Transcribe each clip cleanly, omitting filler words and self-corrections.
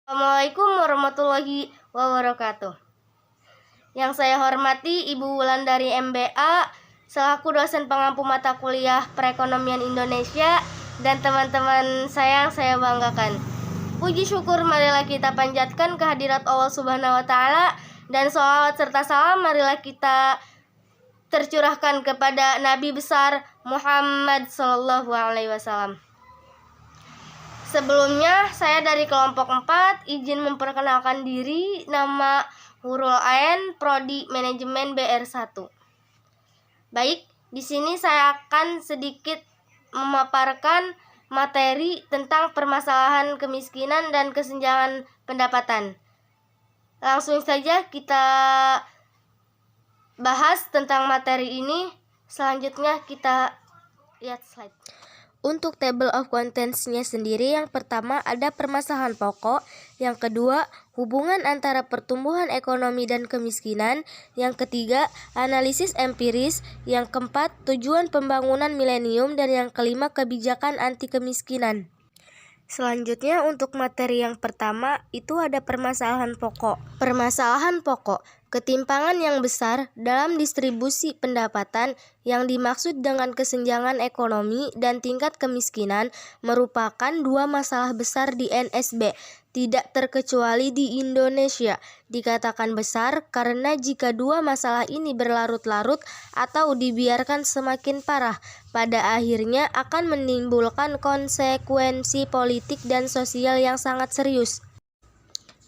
Assalamualaikum warahmatullahi wabarakatuh. Yang saya hormati Ibu Wulandari MBA selaku dosen pengampu mata kuliah Perekonomian Indonesia dan teman-teman saya yang saya banggakan. Puji syukur marilah kita panjatkan kehadirat Allah Subhanahu wa taala dan sholawat serta salam marilah kita tercurahkan kepada Nabi besar Muhammad sallallahu alaihi wasallam. Sebelumnya, saya dari kelompok 4 izin memperkenalkan diri, nama Hurul Ain, Prodi Manajemen BR1. Baik, di sini saya akan sedikit memaparkan materi tentang permasalahan kemiskinan dan kesenjangan pendapatan. Langsung saja kita bahas tentang materi ini. Selanjutnya kita lihat slide. Untuk table of contents-nya sendiri, yang pertama ada permasalahan pokok, yang kedua hubungan antara pertumbuhan ekonomi dan kemiskinan, yang ketiga analisis empiris, yang keempat tujuan pembangunan milenium, dan yang kelima kebijakan anti kemiskinan. Selanjutnya untuk materi yang pertama itu ada permasalahan pokok. Permasalahan pokok, ketimpangan yang besar dalam distribusi pendapatan yang dimaksud dengan kesenjangan ekonomi dan tingkat kemiskinan merupakan dua masalah besar di NSB, tidak terkecuali di Indonesia. Dikatakan besar karena jika dua masalah ini berlarut-larut atau dibiarkan semakin parah, pada akhirnya akan menimbulkan konsekuensi politik dan sosial yang sangat serius.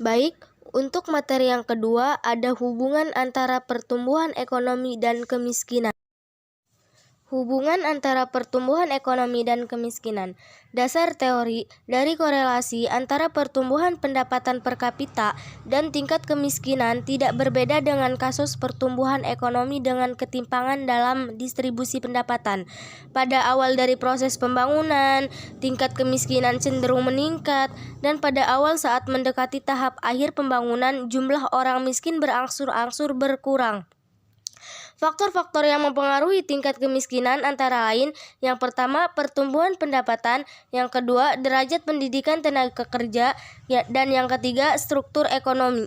Baik, untuk materi yang kedua ada hubungan antara pertumbuhan ekonomi dan kemiskinan. Hubungan antara pertumbuhan ekonomi dan kemiskinan. Dasar teori dari korelasi antara pertumbuhan pendapatan per kapita dan tingkat kemiskinan tidak berbeda dengan kasus pertumbuhan ekonomi dengan ketimpangan dalam distribusi pendapatan. Pada awal dari proses pembangunan, tingkat kemiskinan cenderung meningkat, dan pada awal saat mendekati tahap akhir pembangunan, jumlah orang miskin berangsur-angsur berkurang. Faktor-faktor yang mempengaruhi tingkat kemiskinan antara lain, yang pertama pertumbuhan pendapatan, yang kedua derajat pendidikan tenaga kerja, dan yang ketiga struktur ekonomi.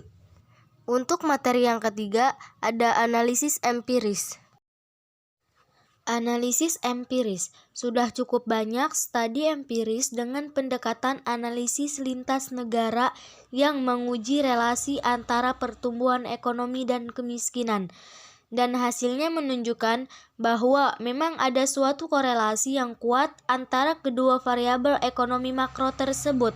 Untuk materi yang ketiga ada analisis empiris. Analisis empiris. Sudah cukup banyak studi empiris dengan pendekatan analisis lintas negara yang menguji relasi antara pertumbuhan ekonomi dan kemiskinan. Dan hasilnya menunjukkan bahwa memang ada suatu korelasi yang kuat antara kedua variabel ekonomi makro tersebut.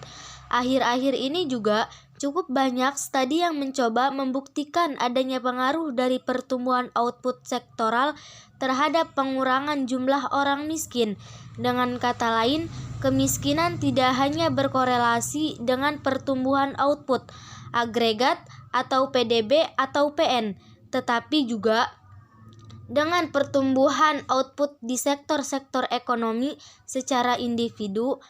Akhir-akhir ini juga cukup banyak studi yang mencoba membuktikan adanya pengaruh dari pertumbuhan output sektoral terhadap pengurangan jumlah orang miskin. Dengan kata lain, kemiskinan tidak hanya berkorelasi dengan pertumbuhan output agregat atau PDB atau PN, tetapi juga dengan pertumbuhan output di sektor-sektor ekonomi secara individu.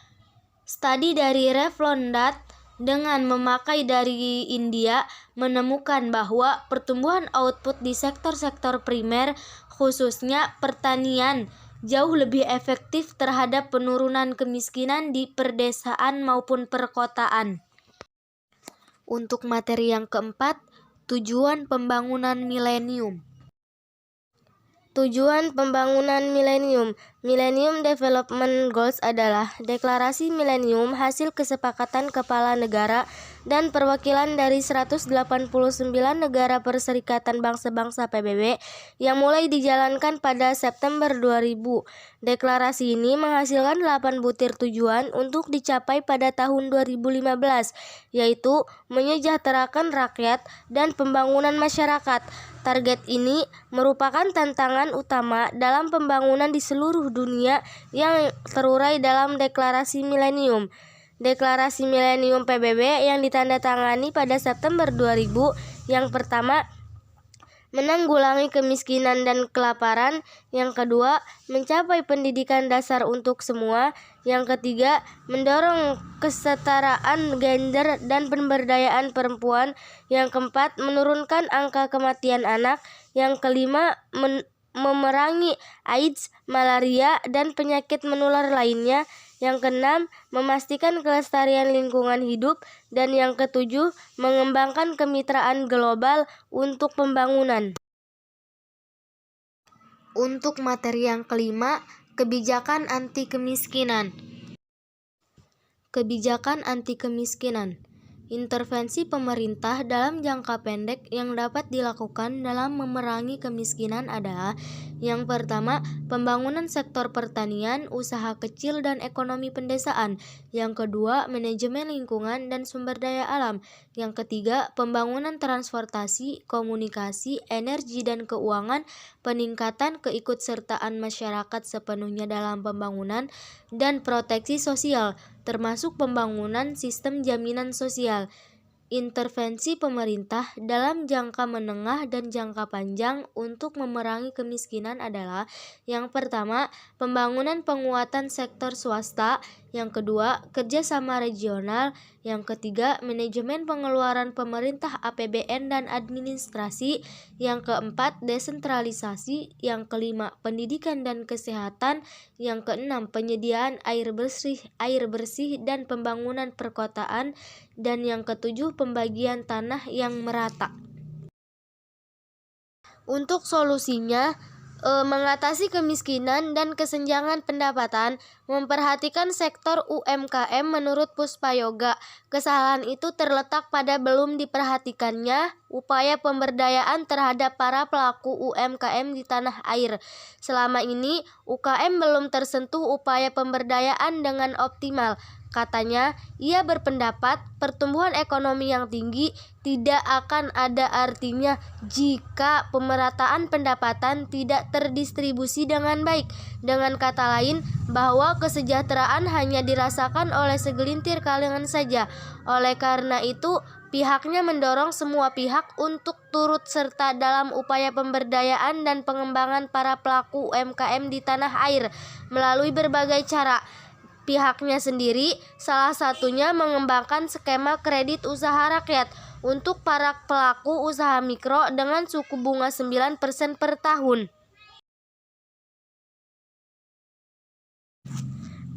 Studi dari Revlondat dengan memakai dari India menemukan bahwa pertumbuhan output di sektor-sektor primer, khususnya pertanian, jauh lebih efektif terhadap penurunan kemiskinan di perdesaan maupun perkotaan. Untuk materi yang keempat, tujuan pembangunan milenium. Tujuan pembangunan milenium. Millennium Development Goals adalah deklarasi milenium hasil kesepakatan kepala negara dan perwakilan dari 189 negara Perserikatan Bangsa-Bangsa PBB yang mulai dijalankan pada September 2000. Deklarasi ini menghasilkan 8 butir tujuan untuk dicapai pada tahun 2015, yaitu menyejahterakan rakyat dan pembangunan masyarakat. Target ini merupakan tantangan utama dalam pembangunan di seluruh dunia yang terurai dalam Deklarasi Milenium. Deklarasi Milenium PBB yang ditandatangani pada September 2000, yang pertama, menanggulangi kemiskinan dan kelaparan, yang kedua, mencapai pendidikan dasar untuk semua, yang ketiga, mendorong kesetaraan gender dan pemberdayaan perempuan, yang keempat, menurunkan angka kematian anak, yang kelima, memerangi AIDS, malaria, dan penyakit menular lainnya, Yang keenam, memastikan kelestarian lingkungan hidup. Dan yang ketujuh, mengembangkan kemitraan global untuk pembangunan. Untuk materi yang kelima, kebijakan anti kemiskinan. Kebijakan anti kemiskinan. Intervensi pemerintah dalam jangka pendek yang dapat dilakukan dalam memerangi kemiskinan adalah: yang pertama, pembangunan sektor pertanian, usaha kecil dan ekonomi pedesaan. Yang kedua, manajemen lingkungan dan sumber daya alam. Yang ketiga, pembangunan transportasi, komunikasi, energi dan keuangan, peningkatan keikutsertaan masyarakat sepenuhnya dalam pembangunan, dan proteksi sosial, termasuk pembangunan sistem jaminan sosial. Intervensi pemerintah dalam jangka menengah dan jangka panjang untuk memerangi kemiskinan adalah: yang pertama, pembangunan penguatan sektor swasta. Yang kedua, kerjasama regional. Yang ketiga, manajemen pengeluaran pemerintah APBN dan administrasi. Yang keempat, desentralisasi. Yang kelima, pendidikan dan kesehatan. Yang keenam, penyediaan air bersih dan pembangunan perkotaan. Dan yang ketujuh, pembagian tanah yang merata. Untuk solusinya, mengatasi kemiskinan dan kesenjangan pendapatan, memperhatikan sektor UMKM menurut Puspayoga. Kesalahan itu terletak pada belum diperhatikannya upaya pemberdayaan terhadap para pelaku UMKM di tanah air. Selama ini, UKM belum tersentuh upaya pemberdayaan dengan optimal. Katanya, ia berpendapat pertumbuhan ekonomi yang tinggi tidak akan ada artinya jika pemerataan pendapatan tidak terdistribusi dengan baik. Dengan kata lain, bahwa kesejahteraan hanya dirasakan oleh segelintir kalangan saja. Oleh karena itu, pihaknya mendorong semua pihak untuk turut serta dalam upaya pemberdayaan dan pengembangan para pelaku UMKM di tanah air melalui berbagai cara. Pihaknya sendiri salah satunya mengembangkan skema kredit usaha rakyat untuk para pelaku usaha mikro dengan suku bunga 9% per tahun.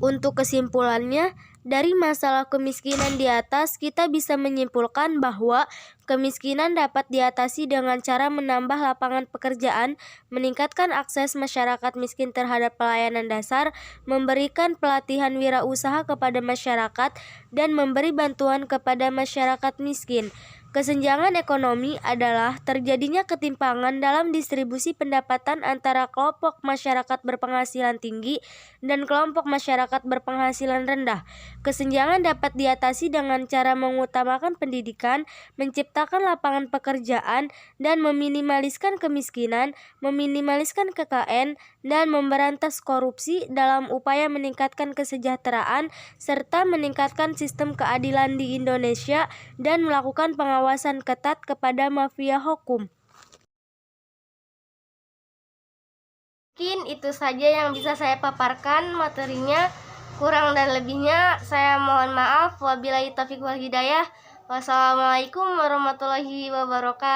Untuk kesimpulannya, dari masalah kemiskinan di atas, kita bisa menyimpulkan bahwa kemiskinan dapat diatasi dengan cara menambah lapangan pekerjaan, meningkatkan akses masyarakat miskin terhadap pelayanan dasar, memberikan pelatihan wirausaha kepada masyarakat, dan memberi bantuan kepada masyarakat miskin. Kesenjangan ekonomi adalah terjadinya ketimpangan dalam distribusi pendapatan antara kelompok masyarakat berpenghasilan tinggi dan kelompok masyarakat berpenghasilan rendah. Kesenjangan dapat diatasi dengan cara mengutamakan pendidikan, menciptakan lapangan pekerjaan, dan meminimaliskan kemiskinan, meminimaliskan KKN, dan memberantas korupsi dalam upaya meningkatkan kesejahteraan serta meningkatkan sistem keadilan di Indonesia dan melakukan pengawasan ketat kepada mafia hukum. Mungkin itu saja yang bisa saya paparkan materinya. Kurang dan lebihnya saya mohon maaf. Wabillahi taufiq wal hidayah. Wassalamualaikum warahmatullahi wabarakatuh.